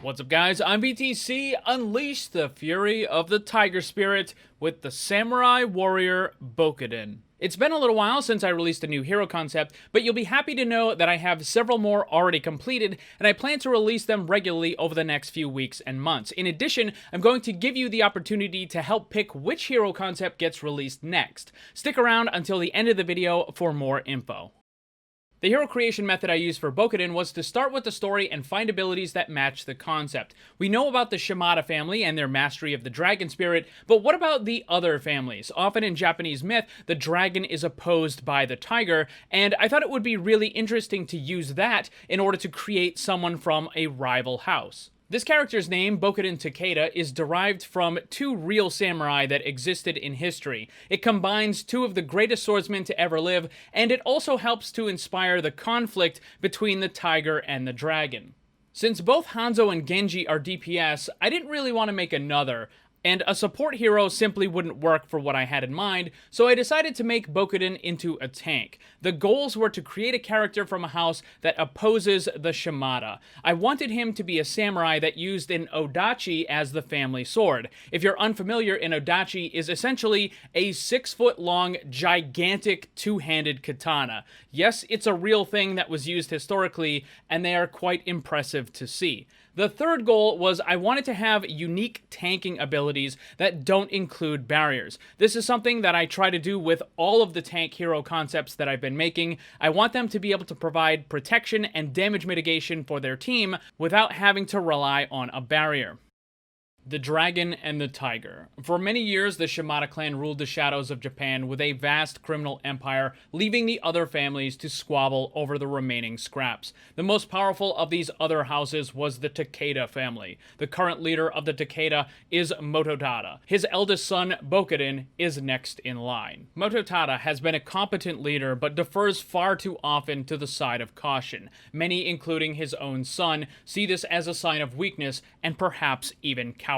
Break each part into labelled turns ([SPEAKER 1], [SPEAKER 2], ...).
[SPEAKER 1] What's up, guys? I'm BTC. Unleash the fury of the tiger spirit with the samurai warrior Bokuden. It's been a little while since I released a new hero concept, but you'll be happy to know that I have several more already completed, and I plan to release them regularly over the next few weeks and months. In addition, I'm going to give you the opportunity to help pick which hero concept gets released next. Stick around until the end of the video for more info. The hero creation method I used for Bokuden was to start with the story and find abilities that match the concept. We know about the Shimada family and their mastery of the dragon spirit, but what about the other families? Often in Japanese myth, the dragon is opposed by the tiger, and I thought it would be really interesting to use that in order to create someone from a rival house. This character's name, Bokuden Takeda, is derived from two real samurai that existed in history. It combines two of the greatest swordsmen to ever live, and it also helps to inspire the conflict between the tiger and the dragon. Since both Hanzo and Genji are DPS, I didn't really want to make another, and a support hero simply wouldn't work for what I had in mind, so I decided to make Bokuden into a tank. The goals were to create a character from a house that opposes the Shimada. I wanted him to be a samurai that used an odachi as the family sword. If you're unfamiliar, an odachi is essentially a 6-foot-long, gigantic two-handed katana. Yes, it's a real thing that was used historically, and they are quite impressive to see. The third goal was I wanted to have unique tanking abilities that don't include barriers. This is something that I try to do with all of the tank hero concepts that I've been making. I want them to be able to provide protection and damage mitigation for their team without having to rely on a barrier. The Dragon and the Tiger. For many years, the Shimada clan ruled the shadows of Japan with a vast criminal empire, leaving the other families to squabble over the remaining scraps. The most powerful of these other houses was the Takeda family. The current leader of the Takeda is Mototada. His eldest son, Bokuden, is next in line. Mototada has been a competent leader, but defers far too often to the side of caution. Many, including his own son, see this as a sign of weakness and perhaps even cowardice.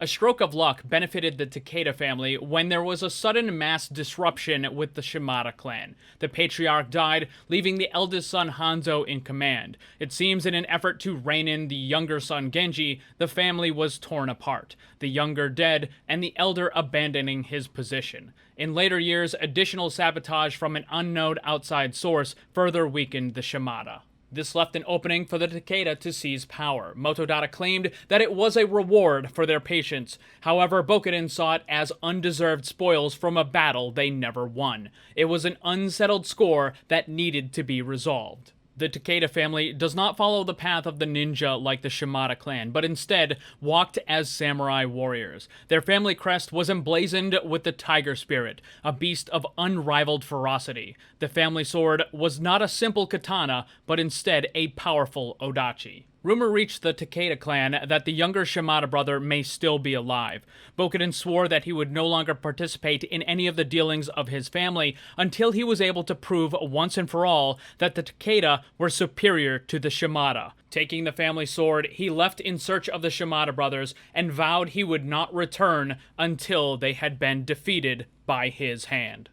[SPEAKER 1] A stroke of luck benefited the Takeda family when there was a sudden mass disruption with the Shimada clan. The patriarch died, leaving the eldest son Hanzo in command. It seems in an effort to rein in the younger son Genji, the family was torn apart, the younger dead, and the elder abandoning his position. In later years, additional sabotage from an unknown outside source further weakened the Shimada. This left an opening for the Takeda to seize power. Mototada claimed that it was a reward for their patience. However, Bokuden saw it as undeserved spoils from a battle they never won. It was an unsettled score that needed to be resolved. The Takeda family does not follow the path of the ninja like the Shimada clan, but instead walked as samurai warriors. Their family crest was emblazoned with the tiger spirit, a beast of unrivaled ferocity. The family sword was not a simple katana, but instead a powerful odachi. Rumor reached the Takeda clan that the younger Shimada brother may still be alive. Bokuden swore that he would no longer participate in any of the dealings of his family until he was able to prove once and for all that the Takeda were superior to the Shimada. Taking the family sword, he left in search of the Shimada brothers and vowed he would not return until they had been defeated by his hand.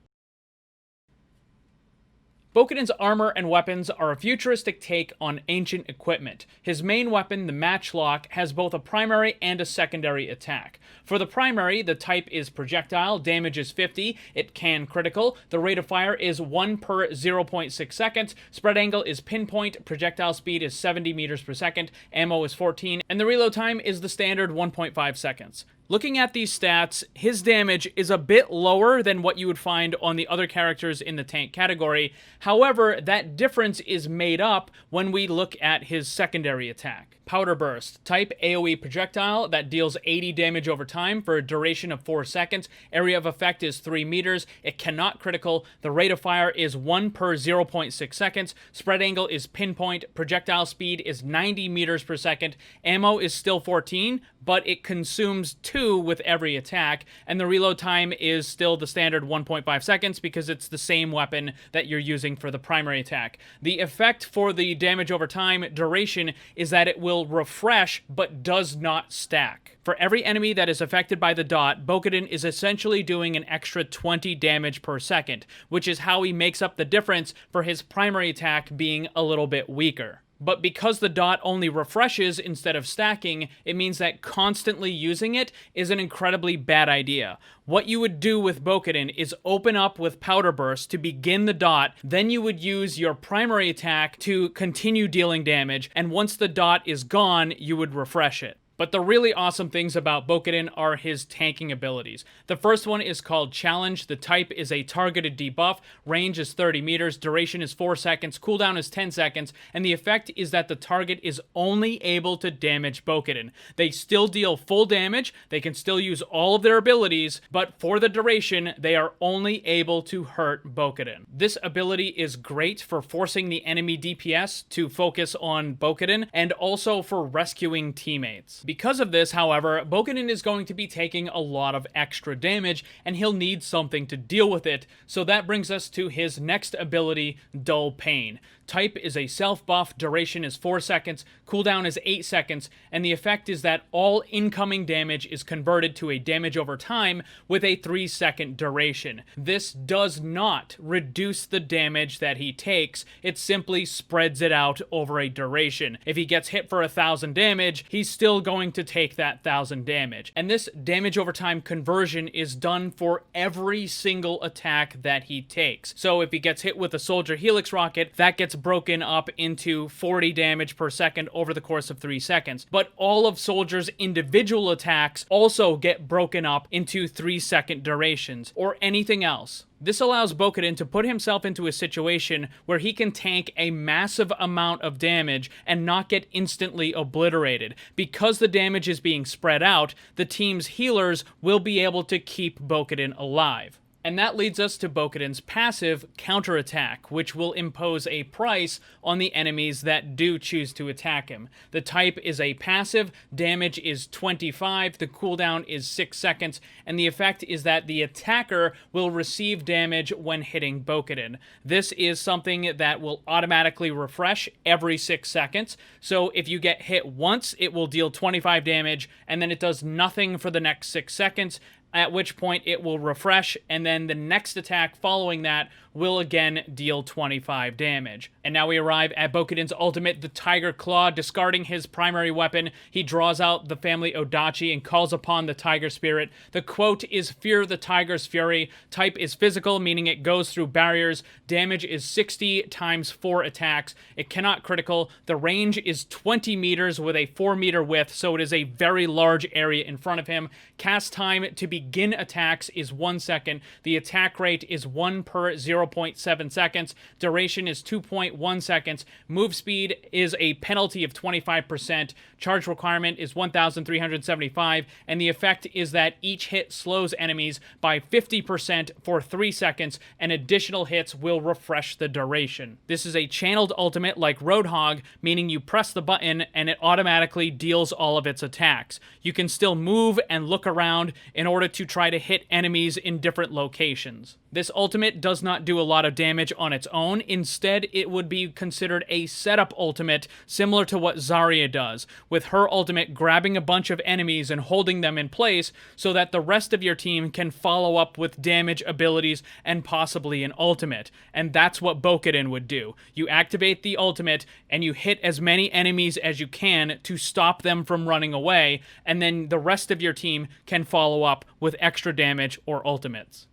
[SPEAKER 1] Bokuden's armor and weapons are a futuristic take on ancient equipment. His main weapon, the matchlock, has both a primary and a secondary attack. For the primary, the type is projectile, damage is 50, it can critical, the rate of fire is 1 per 0.6 seconds, spread angle is pinpoint, projectile speed is 70 meters per second, ammo is 14, and the reload time is the standard 1.5 seconds. Looking at these stats, his damage is a bit lower than what you would find on the other characters in the tank category. However, that difference is made up when we look at his secondary attack. Powder Burst, type AoE projectile that deals 80 damage over time for a duration of 4 seconds. Area of effect is 3 meters. It cannot critical. The rate of fire is 1 per 0.6 seconds. Spread angle is pinpoint. Projectile speed is 90 meters per second. Ammo is still 14, but it consumes 2 with every attack, and the reload time is still the standard 1.5 seconds because it's the same weapon that you're using for the primary attack. The effect for the damage over time duration is that it will refresh but does not stack. For every enemy that is affected by the dot, Bokuden is essentially doing an extra 20 damage per second, which is how he makes up the difference for his primary attack being a little bit weaker. But because the dot only refreshes instead of stacking, it means that constantly using it is an incredibly bad idea. What you would do with Bokuden is open up with Powder Burst to begin the dot, then you would use your primary attack to continue dealing damage, and once the dot is gone, you would refresh it. But the really awesome things about Bokuden are his tanking abilities. The first one is called Challenge. The type is a targeted debuff, range is 30 meters, duration is 4 seconds, cooldown is 10 seconds, and the effect is that the target is only able to damage Bokuden. They still deal full damage, they can still use all of their abilities, but for the duration, they are only able to hurt Bokuden. This ability is great for forcing the enemy DPS to focus on Bokuden, and also for rescuing teammates. Because of this, however, Bokuden is going to be taking a lot of extra damage, and he'll need something to deal with it, so that brings us to his next ability, Dull Pain. Type is a self-buff, duration is 4 seconds, cooldown is 8 seconds, and the effect is that all incoming damage is converted to a damage over time with a 3-second duration. This does not reduce the damage that he takes, it simply spreads it out over a duration. If he gets hit for 1,000 damage, he's still going to take that 1,000 damage. And this damage over time conversion is done for every single attack that he takes. So if he gets hit with a Soldier Helix Rocket, that gets broken up into 40 damage per second over the course of 3 seconds. But all of Soldier's individual attacks also get broken up into 3-second durations, or anything else. This allows Bokuden to put himself into a situation where he can tank a massive amount of damage and not get instantly obliterated. Because the damage is being spread out, the team's healers will be able to keep Bokuden alive. And that leads us to Bokuden's passive, Counterattack, which will impose a price on the enemies that do choose to attack him. The type is a passive, damage is 25, the cooldown is 6 seconds, and the effect is that the attacker will receive damage when hitting Bokuden. This is something that will automatically refresh every 6 seconds, so if you get hit once, it will deal 25 damage, and then it does nothing for the next 6 seconds, at which point it will refresh, and then the next attack following that will again deal 25 damage. And now we arrive at Bokuden's ultimate, the Tiger Claw. Discarding his primary weapon, he draws out the family Odachi and calls upon the Tiger Spirit. The quote is Fear the Tiger's Fury. Type is physical, meaning it goes through barriers. Damage is 60 times 4 attacks. It cannot critical. The range is 20 meters with a 4-meter width, so it is a very large area in front of him. Cast time to begin attacks is 1 second. The attack rate is 1 per 0.7 seconds. Duration is 2.1 seconds. Move speed is a penalty of 25%. Charge requirement is 1,375. And the effect is that each hit slows enemies by 50% for 3 seconds, and additional hits will refresh the duration. This is a channeled ultimate like Roadhog, meaning you press the button and it automatically deals all of its attacks. You can still move and look around in order to try to hit enemies in different locations. This ultimate does not do a lot of damage on its own. Instead, it would be considered a setup ultimate, similar to what Zarya does, with her ultimate grabbing a bunch of enemies and holding them in place so that the rest of your team can follow up with damage abilities and possibly an ultimate. And that's what Bokuden would do. You activate the ultimate and you hit as many enemies as you can to stop them from running away, and then the rest of your team can follow up with extra damage or ultimates.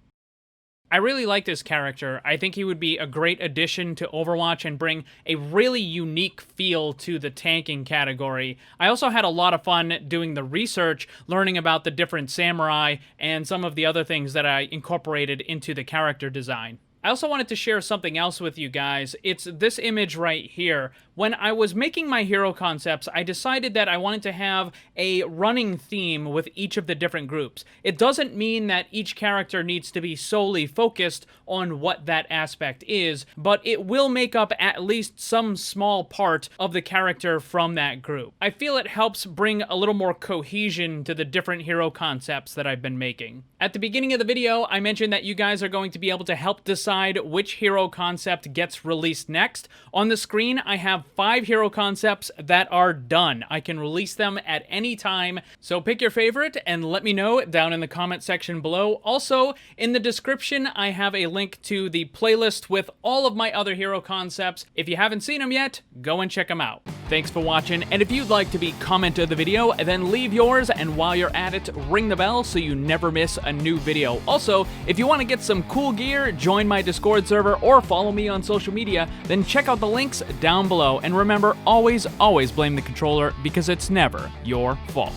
[SPEAKER 1] I really like this character. I think he would be a great addition to Overwatch and bring a really unique feel to the tanking category. I also had a lot of fun doing the research, learning about the different samurai and some of the other things that I incorporated into the character design. I also wanted to share something else with you guys. It's this image right here. When I was making my hero concepts, I decided that I wanted to have a running theme with each of the different groups. It doesn't mean that each character needs to be solely focused on what that aspect is, but it will make up at least some small part of the character from that group. I feel it helps bring a little more cohesion to the different hero concepts that I've been making. At the beginning of the video, I mentioned that you guys are going to be able to help decide which hero concept gets released next. On the screen, I have 5 hero concepts that are done. I can release them at any time, so pick your favorite and let me know down in the comment section below. Also, in the description, I have a link to the playlist with all of my other hero concepts. If you haven't seen them yet, go and check them out. Thanks for watching, and if you'd like to be comment of the video, then leave yours, and while you're at it, ring the bell so you never miss a new video. Also, if you want to get some cool gear, join my Discord server, or follow me on social media, then check out the links down below. And remember, always blame the controller, because it's never your fault.